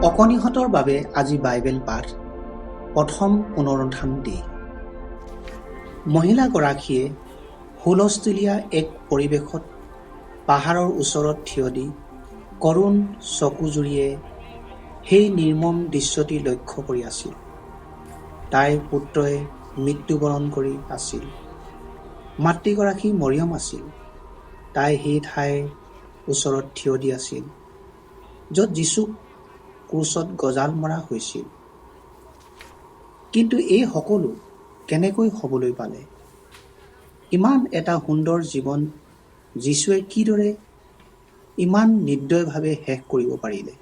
অকণিহঁতৰ বাবে আজি বাইবেল পাঠ প্ৰথম পুনৰুত্থান দি মহিলাগৰাকীয়ে হুলস্থুলীয়া এক পৰিৱেশত পাহাৰৰ ওচৰত থিয় দি কৰুণ চকুজুৰিয়ে সেই নিৰ্মম দৃশ্যটি লক্ষ্য কৰি আছিল। তাইৰ পুত্ৰই মৃত্যুবৰণ কৰি আছিল। মাতৃগৰাকী মৰিয়ম আছিল। তাই সেই ঠাইৰ ওচৰত থিয় দি আছিল য'ত যীচুক ক্ৰুচত গজাল মৰা হৈছিল। কিন্তু এই সকলো কেনেকৈ হ'বলৈ পালে? ইমান এটা সুন্দৰ জীৱন যীচুৱে কিদৰে ইমান নিৰ্দয়ভাৱে শেষ কৰিব পাৰিলে?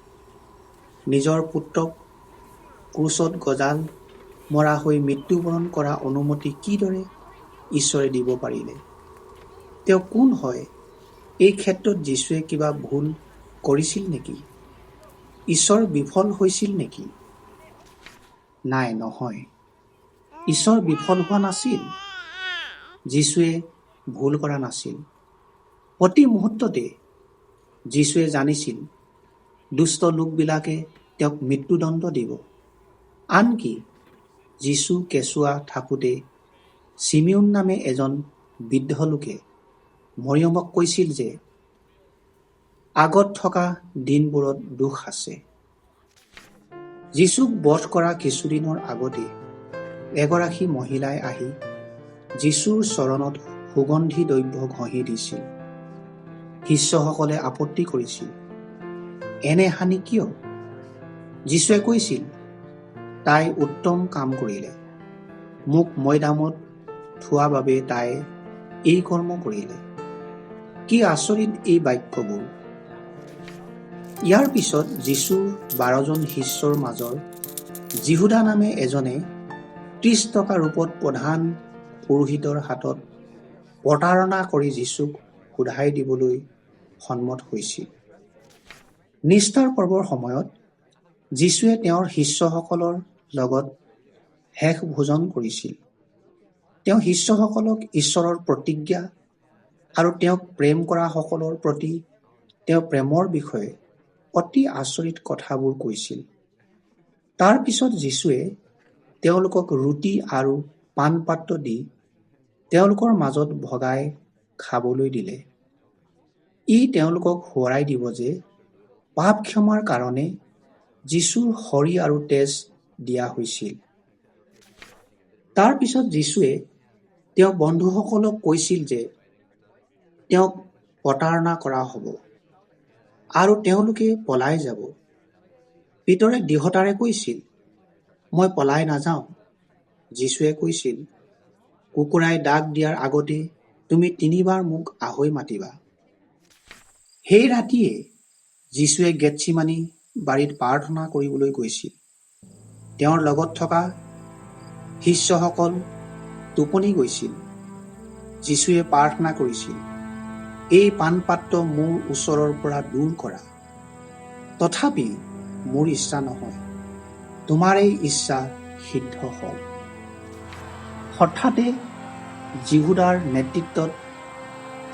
নিজৰ পুত্ৰক ক্ৰুচত গজাল মৰা হৈ মৃত্যুবৰণ কৰা অনুমতি কিদৰে ঈশ্বৰে দিব পাৰিলে? তেওঁ কোন হয়? এই ক্ষেত্ৰত যীচুৱে কিবা ভুল কৰিছিল নেকি? ঈশ্বৰ বিফল হৈছিল নেকি? নাই, নহয়। ঈশ্বৰ বিফল হোৱা নাছিল। যীচুৱে ভুল কৰা নাছিল। প্ৰতি মুহূৰ্ততে যীচুৱে জানিছিল দুষ্ট লোকবিলাকে তেওঁক মৃত্যুদণ্ড দিব। আনকি যীচু কেঁচুৱা থাকোঁতে চিমিউন নামে এজন বৃদ্ধ লোকে মৰিয়মক কৈছিল যে আগত থকা দিনবোৰত দুখ আছে। যীচুক বধ কৰা কিছুদিনৰ আগতে এগৰাকী মহিলাই আহি যীচুৰ চৰণত সুগন্ধি দ্ৰব্য ঘঁহি দিছিল। শিষ্যসকলে আপত্তি কৰিছিল, এনে হানি কিয়? যীচুৱে কৈছিল, তাই উত্তম কাম কৰিলে। মোক মৈদামত থোৱা বাবে তাই এই কৰ্ম কৰিলে। কি আচৰিত এই বাক্যবোৰ! ইয়াৰ পিছত যীচুৰ 12 জন শিষ্যৰ মাজৰ যিহুদা নামে এজনে 30 টকা ৰূপত প্ৰধান পুৰোহিতৰ হাতত প্ৰতাৰণা কৰি যীচুক শোধাই দিবলৈ সন্মত হৈছিল। নিস্তাৰ পৰ্বৰ সময়ত যীচুৱে তেওঁৰ শিষ্যসকলৰ লগত শেষ ভোজন কৰিছিল। তেওঁ শিষ্যসকলক ঈশ্বৰৰ প্ৰতিজ্ঞা আৰু তেওঁক প্ৰেম কৰা সকলৰ প্ৰতি তেওঁৰ প্ৰেমৰ বিষয়ে অতি আচৰিত কথাবোৰ কৈছিল। তাৰ পিছত যীচুৱে তেওঁলোকক ৰুটি আৰু পানপাত্ৰ দি তেওঁলোকৰ মাজত ভগাই খাবলৈ দিলে। ই তেওঁলোকক সোঁৱৰাই দিব যে পাপ ক্ষমাৰ কাৰণে যীচুৰ শৰীৰ আৰু তেজ দিয়া হৈছিল। তাৰ পিছত যীচুৱে তেওঁৰ বন্ধুসকলক কৈছিল যে তেওঁক প্ৰতাৰণা কৰা হ'ব আৰু তেওঁলোকে পলাই যাব। পিতৰে দৃঢ়তাৰে কৈছিল, মই পলাই নাযাওঁ। যীচুৱে কৈছিল, কুকুৰাই ডাক দিয়াৰ আগতে তুমি 3 বাৰ মোক আহৈ মাতিবা। সেই ৰাতিয়ে যীচুৱে গেটছিমানি বাৰীত প্ৰাৰ্থনা কৰিবলৈ গৈছিল। তেওঁৰ লগত থকা শিষ্যসকল টোপনি গৈছিল। যীচুৱে প্ৰাৰ্থনা কৰিছিল, এই পানপাত্ৰ মোৰ ওচৰৰ পৰা দূৰ কৰা। তথাপি মোৰ ইচ্ছা নহয়, তোমাৰেই ইচ্ছা সিদ্ধ হওক। হঠাতে যিহুদাৰ নেতৃত্বত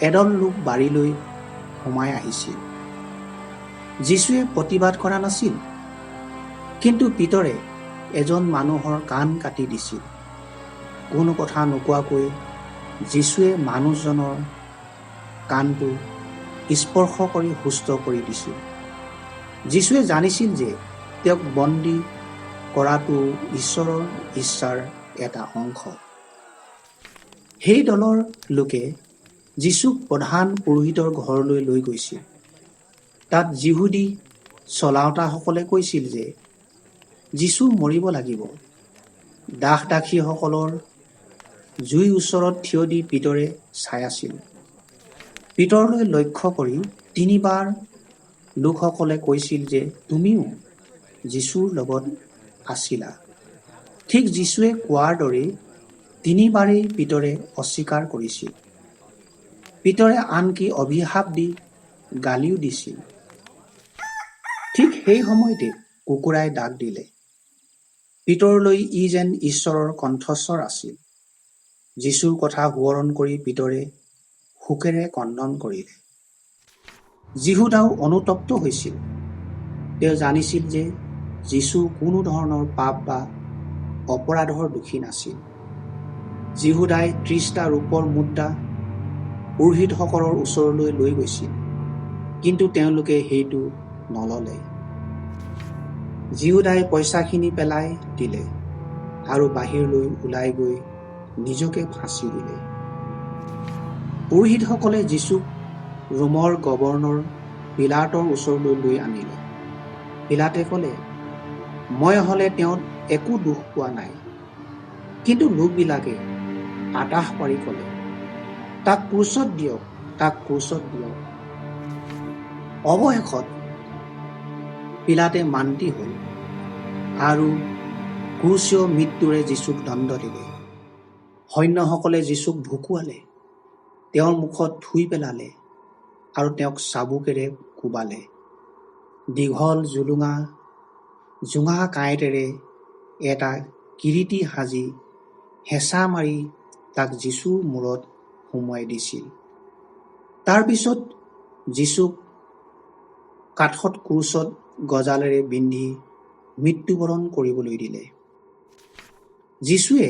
এদল লোক বাৰীলৈ সোমাই আহিছিল। যীচুৱে প্ৰতিবাদ কৰা নাছিল, কিন্তু পিতৰে এজন মানুহৰ কাণ কাটি দিছিল। কোনো কথা নোকোৱাকৈ যীচুৱে মানুহজনৰ কাণটো স্পৰ্শ কৰি সুস্থ কৰি দিছিল। যীচুৱে জানিছিল যে তেওঁক বন্দী কৰাটো ঈশ্বৰৰ ইচ্ছাৰ এটা অংশ। সেই দলৰ লোকে যীচুক প্ৰধান পুৰোহিতৰ ঘৰলৈ লৈ গৈছিল। তাত যিহুদী চলাওঁতাসকলে কৈছিল যে যীচু মৰিব লাগিব। দাস-দাসীসকলৰ জুইৰ ওচৰত থিয় দি পিতৰে চাই আছিল। পিতৰলৈ লক্ষ্য কৰি 3 বাৰ লোকসকলে কৈছিল যে তুমিও যীচুৰ লগত আছিলা। ঠিক যীচুৱে কোৱাৰ দৰেই 3 বাৰেই পিতৰে অস্বীকাৰ কৰিছিল। পিতৰে আনকি অভিশাপ দি গালিও দিছিল। ঠিক সেই সময়তে কুকুৰাই ডাক দিলে। পিতৰলৈ ই যেন ঈশ্বৰৰ কণ্ঠস্বৰ আছিল। যীচুৰ কথা সোঁৱৰণ কৰি পিতৰে শোকেৰে ক্ৰন্দন কৰিলে। যিহুদাও অনুতপ্ত হৈছিল। তেওঁ জানিছিল যে যীশু কোনো ধৰণৰ পাপ বা অপৰাধৰ দোষী নাছিল। যিহুদাই 30টা ৰূপৰ মুদ্ৰা পুৰোহিতসকলৰ ওচৰলৈ লৈ গৈছিল, কিন্তু তেওঁলোকে সেইটো নললে। যিহুদাই পইচাখিনি পেলাই দিলে আৰু বাহিৰলৈ ওলাই গৈ নিজকে ফাঁচি দিলে। পুৰোহিতসকলে যীশুক ৰোমৰ গভৰ্ণৰ পিলাতৰ ওচৰলৈ লৈ আনিলে। পিলাতে ক'লে, মই হ'লে তেওঁত একো দোষ পোৱা নাই। কিন্তু লোকবিলাকে আতাহ পাৰি ক'লে, তাক ক্ৰুচত দিয়ক, তাক ক্ৰুচত দিয়ক। অৱশেষত পিলাতে মান্তি হ'ল আৰু ক্ৰুচীয় মৃত্যুৰে যীশুক দণ্ড দিলে। সৈন্যসকলে যীশুক ভুকুৱালে, তেওঁৰ মুখত থুই পেলালে আৰু তেওঁক চাবুকেৰে কোবালে। দীঘল জোঙা কাঁইটেৰে এটা কিৰীটি সাজি হেঁচা মাৰি তাক যীশুৰ মূৰত সুমুৱাই দিছিল। তাৰপিছত যীশুক কাঠত ক্ৰুচত গজালেৰে বিন্ধি মৃত্যুবৰণ কৰিবলৈ দিলে। যীশুৱে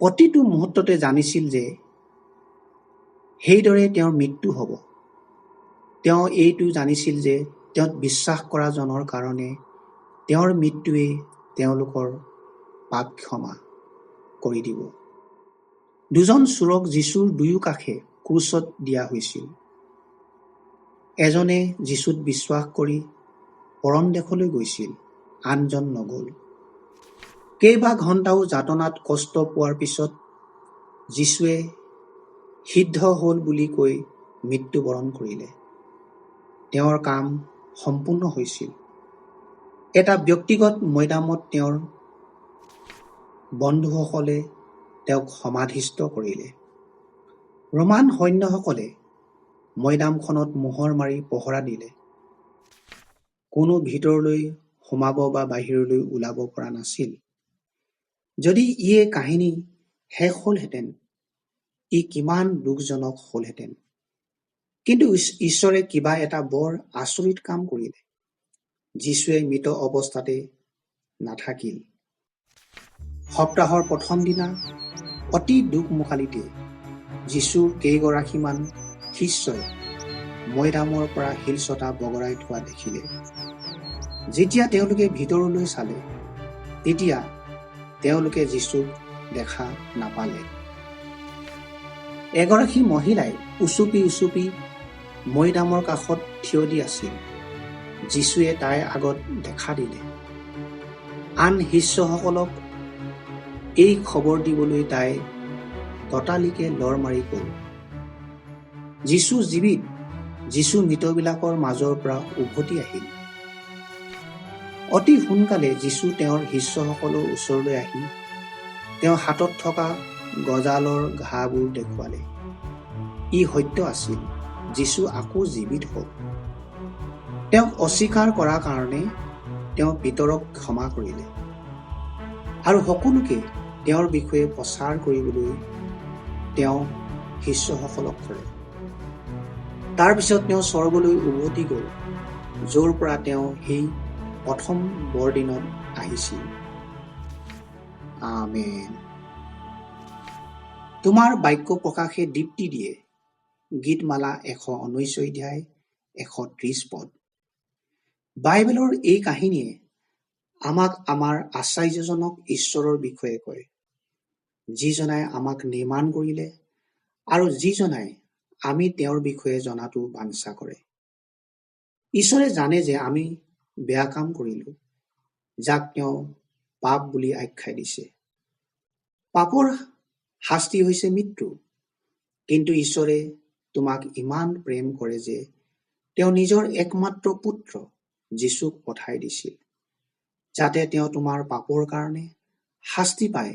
প্ৰতিটো মুহূৰ্ততে জানিছিল যে সেইদৰে তেওঁৰ মৃত্যু হ'ব। তেওঁ এইটো জানিছিল যে তেওঁত বিশ্বাস কৰা জনৰ কাৰণে তেওঁৰ মৃত্যুৱে তেওঁলোকৰ পাপ ক্ষমা কৰি দিব। দুজন চোৰক যীশুৰ দুয়ো কাষে ক্ৰুচত দিয়া হৈছিল। এজনে যীশুত বিশ্বাস কৰি পৰম দেশলৈ গৈছিল, আনজন নগ'ল। কেইবা ঘণ্টাও যাতনাত কষ্ট পোৱাৰ পিছত যীশুৱে সিদ্ধ হ'ল বুলি কৈ মৃত্যুবৰণ কৰিলে। তেওঁৰ কাম সম্পূৰ্ণ হৈছিল। এটা ব্যক্তিগত মৈদামত তেওঁৰ বন্ধুসকলে তেওঁক সমাধিস্থ কৰিলে। ৰোমান সৈন্যসকলে মৈদামখনত মোহৰ মাৰি পহৰা দিলে। কোনো ভিতৰলৈ সোমাব বা বাহিৰলৈ ওলাব পৰা নাছিল। যদি এই কাহিনী শেষ হ'লহেঁতেন, ই কিমান দুখজনক হ'লহেঁতেন। কিন্তু ঈশ্বৰে কিবা এটা বৰ আচৰিত কাম কৰিলে। যীশুৱে মৃত অৱস্থাতে নাথাকিল। সপ্তাহৰ প্ৰথম দিনা অতি দুখমোকালিতে যীশুৰ কেইগৰাকীমান শিষ্যই মৈদামৰ পৰা শিলচটা বগৰাই থোৱা দেখিলে। যেতিয়া তেওঁলোকে ভিতৰলৈ চালে, তেতিয়া তেওঁলোকে যীশুক দেখা নাপালে। এগৰাকী মহিলাই উচুপি মৈদামৰ কাষত থিয় দি আছিল। যীশুৱে তাইৰ আগত দেখা দিলে। আন শিষ্যসকলক এই খবৰ দিবলৈ তাই ততালিকে লৰ মাৰি গ'ল। যীশু জীৱিত। যীশু মৃতবিলাকৰ মাজৰ পৰা উভতি আহিল। অতি সোনকালে যীশু তেওঁৰ শিষ্যসকলৰ ওচৰলৈ আহি তেওঁৰ হাতত থকা গজালৰ ঘাঁবোৰ দেখুৱালে। ই সত্য আছিল, যীশু আকৌ জীৱিত হ'ল। তেওঁক অস্বীকাৰ কৰাৰ কাৰণে তেওঁ পিতৰক ক্ষমা কৰিলে আৰু সকলোকে তেওঁৰ বিষয়ে প্ৰচাৰ কৰিবলৈ তেওঁ শিষ্যসকলক ক'লে। তাৰপিছত তেওঁ স্বৰ্গলৈ উভতি গ'ল, য'ৰ পৰা তেওঁ সেই প্ৰথম বৰদিনত আহিছিল। আমেন। তোমাৰ বাক্য প্ৰকাশে দীপ্তি দিয়ে। গীতমালা 119 অধ্যায় 130 পদ। বাইবেলৰ এই কাহিনীয়ে আমাক আমাৰ আশ্চৰ্যজনক ঈশ্বৰৰ বিষয়ে কয়, যিজনাই আমাক নিৰ্মাণ কৰিলে আৰু যিজনাই আমি তেওঁৰ বিষয়ে জনাটো বাঞ্ছা কৰে। ঈশ্বৰে জানে যে আমি বেয়া কাম কৰিলো, যাক তেওঁ পাপ বুলি আখ্যা দিছে। পাপৰ শাস্তি হৈছে মৃত্যু। কিন্তু ঈশ্বৰে তোমাক ইমান প্ৰেম কৰে যে তেওঁ নিজৰ একমাত্ৰ পুত্ৰ যীশুক পঠাই দিছিল, যাতে তেওঁ তোমাৰ পাপৰ কাৰণে শাস্তি পাই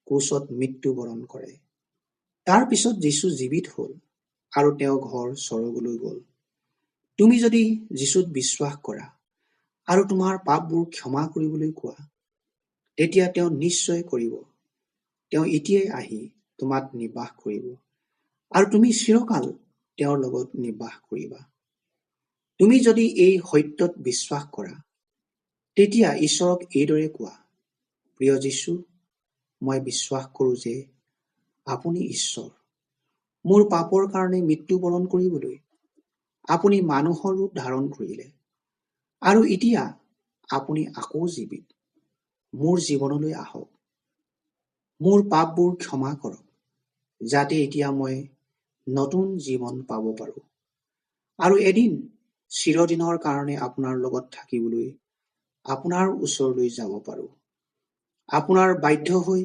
ক্ৰুচত মৃত্যুবৰণ কৰে। তাৰ পিছত যীশু জীৱিত হ'ল আৰু তেওঁ ঘৰ স্বৰ্গলৈ গ'ল। তুমি যদি যীশুত বিশ্বাস কৰা আৰু তোমাৰ পাপবোৰ ক্ষমা কৰিবলৈ কোৱা, তেতিয়া তেওঁ নিশ্চয় কৰিব। তেওঁ এতিয়াই আহি তোমাত নিবাস কৰিব আৰু তুমি চিৰকাল তেওঁৰ লগত নিবাস কৰিবা। তুমি যদি এই সত্যত বিশ্বাস কৰা, তেতিয়া ঈশ্বৰক এইদৰে কোৱা, প্ৰিয় যীশু, মই বিশ্বাস কৰোঁ যে আপুনি ঈশ্বৰ। মোৰ পাপৰ কাৰণে মৃত্যুবৰণ কৰিবলৈ আপুনি মানুহৰ ৰূপ ধাৰণ কৰিলে আৰু এতিয়া আপুনি আকৌ জীৱিত। মোৰ জীৱনলৈ আহক, মোৰ পাপবোৰ ক্ষমা কৰক, যাতে এতিয়া মই নতুন জীৱন পাব পাৰোঁ আৰু এদিন চিৰদিনৰ কাৰণে আপোনাৰ লগত থাকিবলৈ আপোনাৰ ওচৰলৈ যাব পাৰোঁ। আপোনাৰ বাধ্য হৈ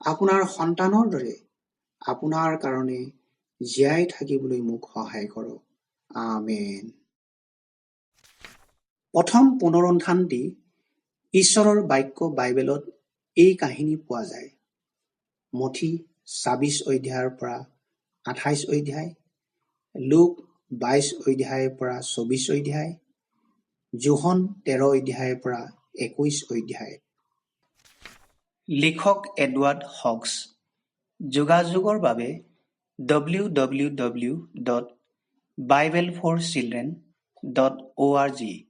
আপোনাৰ সন্তানৰ দৰে আপোনাৰ কাৰণে জীয়াই থাকিবলৈ মোক সহায় কৰক। আমেন। প্ৰথম পুনৰুত্থানটি ঈশ্বৰৰ বাক্য বাইবেলত এই কাহিনী পোৱা যায়। মঠি ২৬ অধ্যায়ৰ পৰা ২৮ অধ্যায়, লুক ২২ অধ্যায়ৰ পৰা ২৪ অধ্যায়, যোহন ১৩ অধ্যায়ৰ পৰা ২১ অধ্যায়। লিখক এডৱাৰ্ড হক্স। যোগাযোগৰ বাবে www.bibleforchildren.org